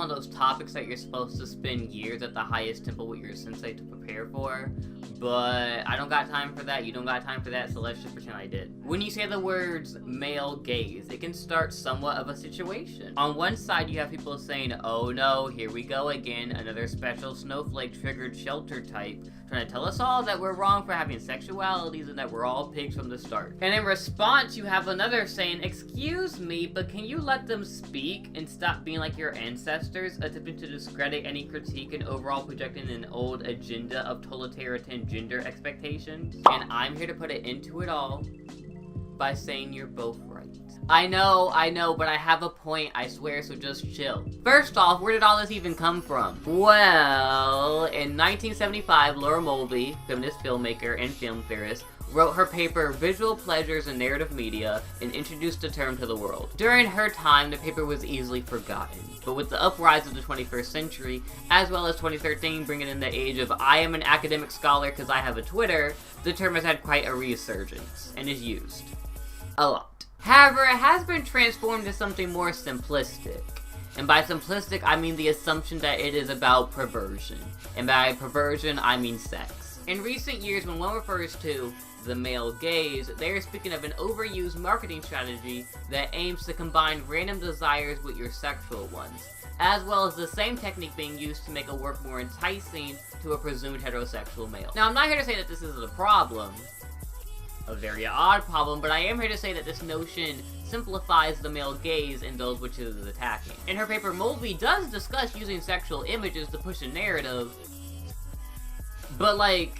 one of those topics that you're supposed to spend years at the highest tempo with your sensei to prepare for, but I don't got time for that, you don't got time for that, so let's just pretend I did. When you say the words male gaze, it can start somewhat of a situation. On one side, you have people saying, oh no, here we go again, another special snowflake triggered shelter type, trying to tell us all that we're wrong for having sexualities and that we're all pigs from the start. And in response, you have another saying, excuse me, but can you let them speak and stop being like your ancestors, attempting to discredit any critique and overall projecting an old agenda of totalitarian gender expectations? And I'm here to put it into it all by saying you're both right. I know, but I have a point, I swear, so just chill. First off, where did all this even come from? Well, in 1975, Laura Mulvey, feminist filmmaker and film theorist, wrote her paper Visual Pleasures in Narrative Media and introduced the term to the world. During her time, the paper was easily forgotten, but with the uprise of the 21st century, as well as 2013 bringing in the age of I am an academic scholar because I have a Twitter, the term has had quite a resurgence and is used a lot. However, it has been transformed to something more simplistic. And by simplistic, I mean the assumption that it is about perversion. And by perversion, I mean sex. In recent years, when one refers to the male gaze, they are speaking of an overused marketing strategy that aims to combine random desires with your sexual ones, as well as the same technique being used to make a work more enticing to a presumed heterosexual male. Now, I'm not here to say that this is a problem, a very odd problem, but I am here to say that this notion simplifies the male gaze in those which it is attacking. In her paper, Mulvey does discuss using sexual images to push a narrative, but like,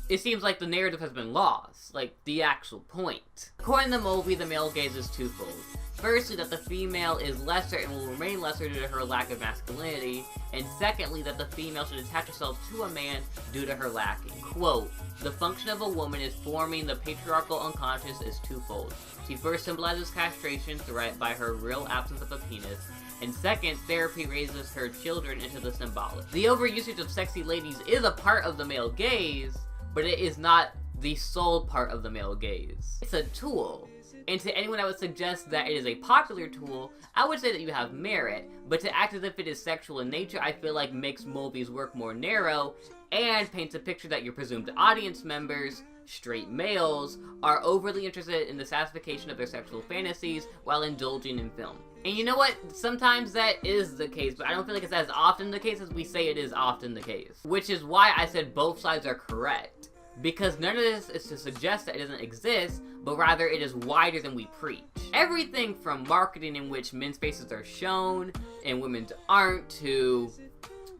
it seems like the narrative has been lost, like the actual point. According to Mulvey, the male gaze is twofold. Firstly, that the female is lesser and will remain lesser due to her lack of masculinity, and secondly, that the female should attach herself to a man due to her lacking. Quote, the function of a woman is forming the patriarchal unconscious is twofold. She first symbolizes castration by her real absence of a penis, and second, therapy raises her children into the symbolic. The overusage of sexy ladies is a part of the male gaze, but it is not the sole part of the male gaze. It's a tool. And to anyone that would suggest that it is a popular tool, I would say that you have merit, but to act as if it is sexual in nature, I feel like makes Mulvey's work more narrow, and paints a picture that your presumed audience members, straight males, are overly interested in the satisfaction of their sexual fantasies while indulging in film. And you know what? Sometimes that is the case, but I don't feel like it's as often the case as we say it is often the case. Which is why I said both sides are correct. Because none of this is to suggest that it doesn't exist, but rather it is wider than we preach. Everything from marketing in which men's faces are shown and women's aren't, to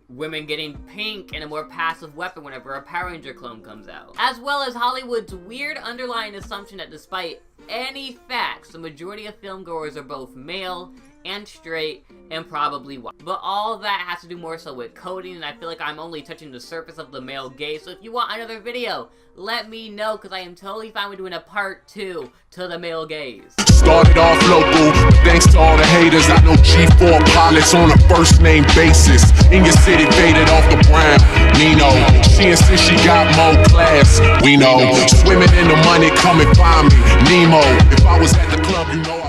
women getting pink and a more passive weapon whenever a Power Ranger clone comes out. As well as Hollywood's weird underlying assumption that despite any facts, the majority of filmgoers are both male and straight and probably white. But all that has to do more so with coding, and I feel like I'm only touching the surface of the male gaze. So if you want another video, let me know, because I am totally fine with doing a part 2 to the male gaze. Started off local, but thanks to all the haters, I know G4 pilots on a first name basis. In your city, faded off the brown. Nino, she insists she got more class. We know, swimming in the money, come and find me. Nemo, if I was at the club, you know